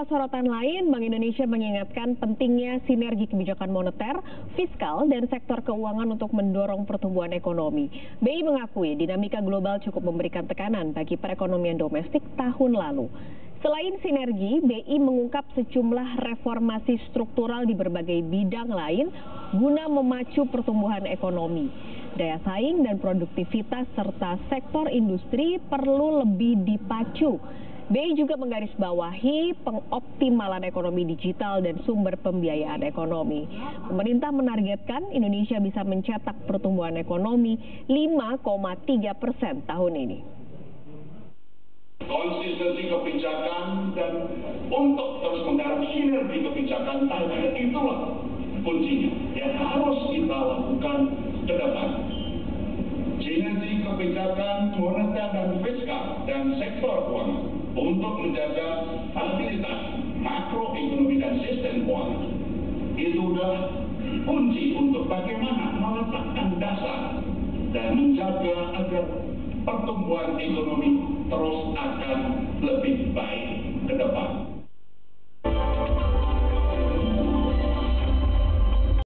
Beberapa sorotan lain, Bank Indonesia mengingatkan pentingnya sinergi kebijakan moneter, fiskal, dan sektor keuangan untuk mendorong pertumbuhan ekonomi. BI mengakui dinamika global cukup memberikan tekanan bagi perekonomian domestik tahun lalu. Selain sinergi, BI mengungkap sejumlah reformasi struktural di berbagai bidang lain guna memacu pertumbuhan ekonomi. Daya saing dan produktivitas serta sektor industri perlu lebih dipacu. BI juga menggarisbawahi pengoptimalan ekonomi digital dan sumber pembiayaan ekonomi. Pemerintah menargetkan Indonesia bisa mencetak pertumbuhan ekonomi 5,3% tahun ini. Konsistensi kebijakan dan untuk terus menggarap sinergi kebijakan tadi, itulah kuncinya yang harus kita lakukan ke depan. Sinergi kebijakan moneter dan fiskal dan sektor keuangan untuk menjaga stabilitas makroekonomi dan sistem keuangan. Itu sudah kunci untuk bagaimana meletakkan dasar dan menjaga agar pertumbuhan ekonomi terus akan lebih baik.